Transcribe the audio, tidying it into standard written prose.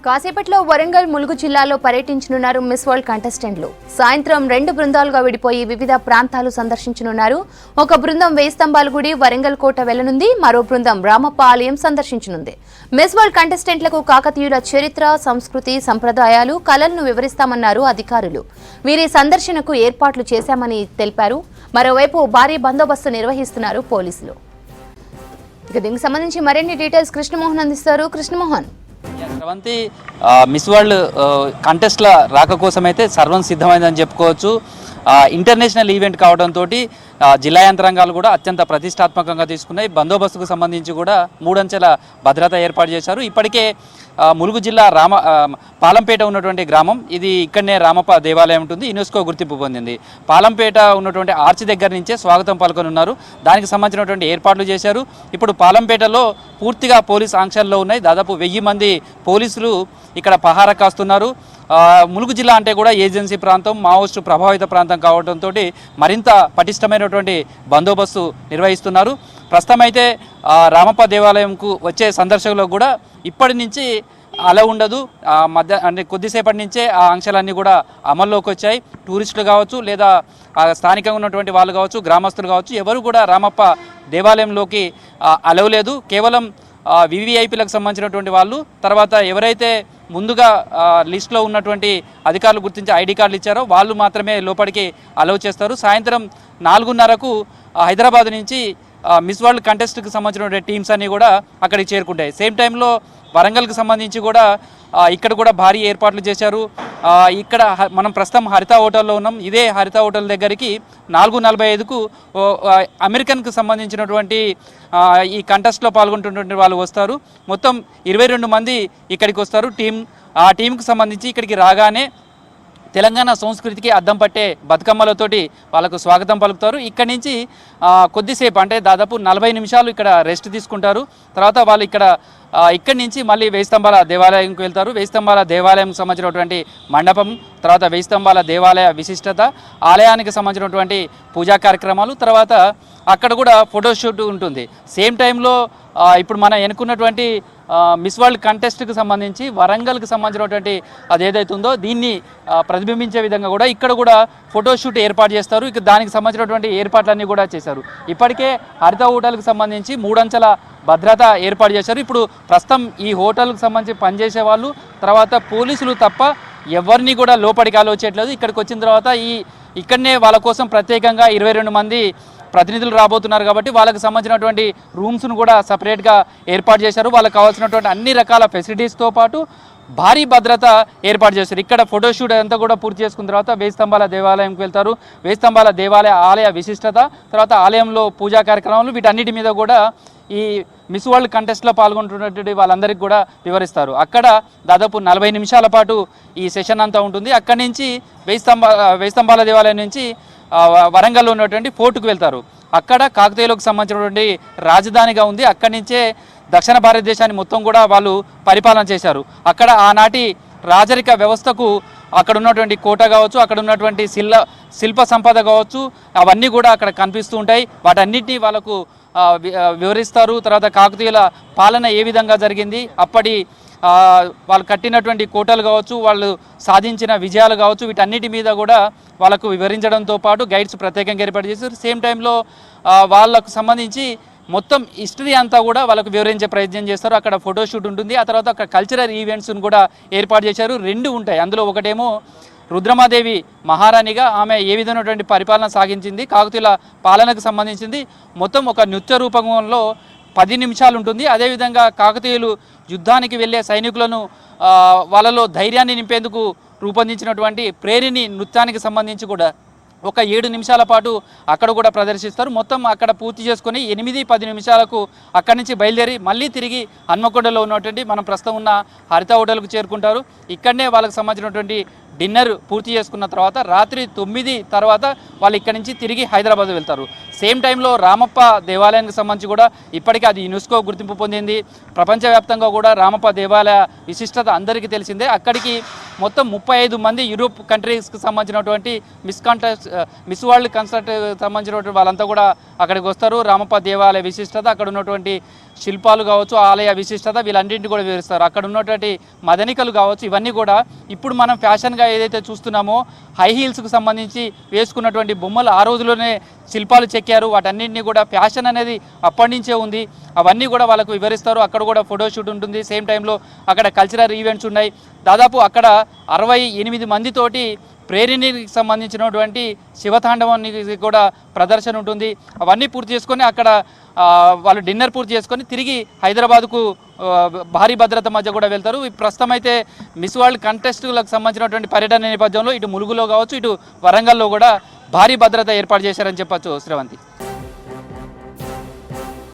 కాసేపట్లో వరంగల్ ములుగు జిల్లాలో పర్యటించనున్నారు మిస్ వరల్డ్ కంటెస్టెంట్లు. సాయంత్రం 2 బృందాలుగా విడిపోయి వివిధ ప్రాంతాలు సందర్శించనున్నారు. ఒక బృందం వేయి స్తంభాల గుడి వరంగల్ కోట వెళ్లనుంది. మరో బృందం రామప్ప ఆలయం సందర్శించనుంది. మిస్ వరల్డ్ కంటెస్టెంట్లకు కాకతీయుల చరిత్ర, సంస్కృతి, సంప్రదాయాలు, కళలను వివరిస్తామన్నారు అధికారులు. వీరి సందర్శనకు ఏర్పాట్లు చేశామని తెలిపారు. మరోవైపు భారీ బందోబస్తు నిర్వహిస్తున్నారు పోలీసులు. దీనికి సంబంధించి మరిన్ని డీటెయిల్స్ కృష్ణమోహన్ అందిస్తారు. కృష్ణమోహన్, శ్రవంతి, మిస్ వరల్డ్ కంటెస్ట్ల రాక కోసం అయితే సర్వం సిద్ధమైందని చెప్పుకోవచ్చు. ఇంటర్నేషనల్ ఈవెంట్ కావడంతో జిల్లా యంత్రాంగాలు కూడా అత్యంత ప్రతిష్టాత్మకంగా తీసుకున్నాయి. బందోబస్తుకు సంబంధించి కూడా 3 అంచెల భద్రత ఏర్పాటు చేశారు. ఇప్పటికే ములుగు జిల్లా పాలంపేట ఉన్నటువంటి గ్రామం ఇది. ఇక్కడనే రామప్ప దేవాలయం ఉంటుంది, యునెస్కో గుర్తింపు పొందింది. పాలంపేట ఉన్నటువంటి ఆర్చి దగ్గర నుంచే స్వాగతం పలుకనున్నారు. దానికి సంబంధించినటువంటి ఏర్పాట్లు చేశారు. ఇప్పుడు పాలంపేటలో పూర్తిగా పోలీస్ ఆంక్షల్లో ఉన్నాయి. దాదాపు 1000 మంది పోలీసులు ఇక్కడ పహారా కాస్తున్నారు. ములుగు జిల్లా అంటే కూడా ఏజెన్సీ ప్రాంతం, మావోయిస్టు ప్రభావిత ప్రాంతం కావడంతో మరింత పటిష్టమైనటువంటి బందోబస్తు నిర్వహిస్తున్నారు. ప్రస్తుతం అయితే రామప్ప దేవాలయంకు వచ్చే సందర్శకులకు కూడా ఇప్పటి నుంచి అలా ఉండదు. అంటే కొద్దిసేపటి నుంచే ఆ ఆంక్షలన్నీ కూడా అమల్లోకి వచ్చాయి. టూరిస్టులు కావచ్చు, లేదా స్థానికంగా ఉన్నటువంటి వాళ్ళు కావచ్చు, గ్రామస్తులు కావచ్చు, ఎవరు కూడా రామప్ప దేవాలయంలోకి అలవలేదు. కేవలం వివిఐపీలకు సంబంధించినటువంటి వాళ్ళు, తర్వాత ఎవరైతే ముందుగా లిస్టులో ఉన్నటువంటి అధికారులు గుర్తించి ఐడి కార్డులు ఇచ్చారో వాళ్ళు మాత్రమే లోపలికి అలౌ చేస్తారు. సాయంత్రం 4:30కు హైదరాబాద్ నుంచి మిస్ వరల్డ్ కంటెస్ట్కి సంబంధించిన టీమ్స్ అన్నీ కూడా అక్కడికి చేరుకుంటాయి. సేమ్ టైంలో వరంగల్కి సంబంధించి కూడా ఇక్కడ కూడా భారీ ఏర్పాట్లు చేశారు. ఇక్కడ మనం ప్రస్తుతం హరిత హోటల్లో ఉన్నాం. ఇదే హరిత హోటల్ దగ్గరికి 4:45కు అమెరికన్కి సంబంధించినటువంటి ఈ కంటెస్ట్లో పాల్గొంటున్నటువంటి వాళ్ళు వస్తారు. మొత్తం 22 మంది ఇక్కడికి వస్తారు ఆ టీంకి సంబంధించి. ఇక్కడికి రాగానే తెలంగాణ సంస్కృతికి అద్దం పట్టే బతుకమ్మలతోటి వాళ్ళకు స్వాగతం పలుకుతారు. ఇక్కడి నుంచి కొద్దిసేపు అంటే దాదాపు 40 నిమిషాలు ఇక్కడ రెస్ట్ తీసుకుంటారు. తర్వాత వాళ్ళు ఇక్కడి నుంచి మళ్ళీ వేయి స్తంభాల దేవాలయంకి వెళ్తారు. వేయి స్తంభాల దేవాలయం సంబంధించినటువంటి మండపం, తర్వాత వేయి స్తంభాల దేవాలయ విశిష్టత, ఆలయానికి సంబంధించినటువంటి పూజా కార్యక్రమాలు, తర్వాత అక్కడ కూడా ఫోటోషూట్ ఉంటుంది. సేమ్ టైంలో ఇప్పుడు మనం ఎన్నుకున్నటువంటి మిస్ వరల్డ్ కంటెస్ట్కి సంబంధించి వరంగల్కి సంబంధించినటువంటి అది ఏదైతే ఉందో దీన్ని ప్రతిబింబించే విధంగా కూడా ఇక్కడ కూడా ఫోటోషూట్ ఏర్పాటు చేస్తారు. ఇక దానికి సంబంధించినటువంటి ఏర్పాట్లన్నీ కూడా చేశారు. ఇప్పటికే హరిత హోటల్కి సంబంధించి 3 అంచెల భద్రత ఏర్పాటు చేశారు. ఇప్పుడు ప్రస్తుతం ఈ హోటల్కి సంబంధించి పనిచేసే వాళ్ళు, తర్వాత పోలీసులు తప్ప ఎవరిని కూడా లోపలికి అలో చేయట్లేదు. ఇక్కడికి వచ్చిన తర్వాత ఇక్కడనే వాళ్ళ కోసం ప్రత్యేకంగా 22 మంది ప్రతినిధులు రాబోతున్నారు కాబట్టి వాళ్ళకి సంబంధించినటువంటి రూమ్స్ను కూడా సపరేట్గా ఏర్పాటు చేశారు. వాళ్ళకి కావాల్సినటువంటి అన్ని రకాల ఫెసిలిటీస్తో పాటు భారీ భద్రత ఏర్పాటు చేశారు. ఇక్కడ ఫోటోషూట్ అంతా కూడా పూర్తి చేసుకున్న తర్వాత వేయి స్తంభాల దేవాలయంకి వెళ్తారు. వేయి స్తంభాల దేవాలయ ఆలయ విశిష్టత, తర్వాత ఆలయంలో పూజా కార్యక్రమాలు, వీటన్నిటి మీద కూడా ఈ మిస్ వరల్డ్ కంటెస్ట్లో పాల్గొంటున్నటువంటి వాళ్ళందరికీ కూడా వివరిస్తారు. అక్కడ దాదాపు 40 నిమిషాల పాటు ఈ సెషన్ అంతా ఉంటుంది. అక్కడి నుంచి వేయి స్తంభాల దేవాలయం నుంచి వరంగల్లో ఉన్నటువంటి ఫోర్టుకు వెళ్తారు. అక్కడ కాకతీయులకు సంబంధించినటువంటి రాజధానిగా ఉంది. అక్కడి నుంచే దక్షిణ భారతదేశాన్ని మొత్తం కూడా వాళ్ళు పరిపాలన చేశారు. అక్కడ ఆనాటి రాజరిక వ్యవస్థకు అక్కడ ఉన్నటువంటి కోట కావచ్చు, అక్కడ ఉన్నటువంటి శిల్ప సంపద కావచ్చు, అవన్నీ కూడా అక్కడ కనిపిస్తూ ఉంటాయి. వాటన్నిటినీ వాళ్ళకు వివరిస్తారు. తర్వాత కాకతీయుల పాలన ఏ విధంగా జరిగింది, అప్పటి వాళ్ళు కట్టినటువంటి కోటలు కావచ్చు, వాళ్ళు సాధించిన విజయాలు కావచ్చు, వీటన్నిటి మీద కూడా వాళ్ళకు వివరించడంతో పాటు గైడ్స్ ప్రత్యేకంగా ఏర్పాటు చేశారు. సేమ్ టైంలో వాళ్ళకు సంబంధించి మొత్తం హిస్టరీ అంతా కూడా వాళ్ళకు వివరించే ప్రయత్నం చేస్తారు. అక్కడ ఫోటోషూట్ ఉంటుంది. ఆ తర్వాత అక్కడ కల్చరల్ ఈవెంట్స్ను కూడా ఏర్పాటు చేశారు. 2 ఉంటాయి. అందులో ఒకటేమో రుద్రమాదేవి మహారాణిగా ఆమె ఏ విధమైనటువంటి పరిపాలన సాగించింది, కాకతీయుల పాలనకు సంబంధించింది. మొత్తం ఒక నృత్య రూపంలో 10 నిమిషాలు ఉంటుంది. అదేవిధంగా కాకతీయులు యుద్ధానికి వెళ్ళే సైనికులను వాళ్ళలో ధైర్యాన్ని నింపేందుకు రూపొందించినటువంటి ప్రేరిణి నృత్యానికి సంబంధించి కూడా ఒక 7 నిమిషాల పాటు అక్కడ కూడా ప్రదర్శిస్తారు. మొత్తం అక్కడ పూర్తి చేసుకొని 8-10 నిమిషాలకు అక్కడి నుంచి బయలుదేరి మళ్ళీ తిరిగి హన్మకొండలో ఉన్నటువంటి మనం ప్రస్తుతం ఉన్న హరిత హోటల్కు చేరుకుంటారు. ఇక్కడనే వాళ్ళకి సంబంధించినటువంటి డిన్నర్ పూర్తి చేసుకున్న తర్వాత రాత్రి 9 తర్వాత వాళ్ళు ఇక్కడి నుంచి తిరిగి హైదరాబాద్ వెళ్తారు. సేమ్ టైంలో రామప్ప దేవాలయానికి సంబంధించి కూడా ఇప్పటికీ అది యునెస్కో గుర్తింపు పొందింది. ప్రపంచవ్యాప్తంగా కూడా రామప్ప దేవాలయ విశిష్టత అందరికీ తెలిసిందే. అక్కడికి మొత్తం 35 మంది యూరోప్ కంట్రీస్కి సంబంధించినటువంటి మిస్ వరల్డ్ కన్సర్ట్ సంబంధించినటువంటి వాళ్ళంతా కూడా అక్కడికి వస్తారు. రామప్ప దేవాలయ విశిష్టత, అక్కడ ఉన్నటువంటి శిల్పాలు కావచ్చు, ఆలయ విశిష్టత వీళ్ళన్నింటినీ కూడా వివరిస్తారు. అక్కడ ఉన్నటువంటి మదనికలు కావచ్చు, ఇవన్నీ కూడా ఇప్పుడు మనం ఫ్యాషన్గా ఏదైతే చూస్తున్నామో హై హీల్స్కి సంబంధించి వేసుకున్నటువంటి బొమ్మలు ఆ రోజులోనే శిల్పాలు చెక్కారు. వాటన్నింటినీ కూడా ఫ్యాషన్ అనేది అప్పటి నుంచే ఉంది. అవన్నీ కూడా వాళ్ళకు వివరిస్తారు. అక్కడ కూడా ఫోటోషూట్ ఉంటుంది. సేమ్ టైంలో అక్కడ కల్చరల్ ఈవెంట్స్ ఉన్నాయి. దాదాపు అక్కడ 68 మందితోటి ప్రేరిణికి సంబంధించినటువంటి శివతాండవానికి కూడా ప్రదర్శన ఉంటుంది. అవన్నీ పూర్తి చేసుకొని అక్కడ వాళ్ళు డిన్నర్ పూర్తి చేసుకొని తిరిగి హైదరాబాద్కు భారీ భద్రత మధ్య కూడా వెళ్తారు. ప్రస్తుతం అయితే మిస్ వరల్డ్ కంటెస్టులకు సంబంధించినటువంటి పర్యటన నేపథ్యంలో ఇటు ములుగులో కావచ్చు, ఇటు వరంగల్లో కూడా భారీ భద్రత ఏర్పాటు చేశారని చెప్పచ్చు శ్రవంతి.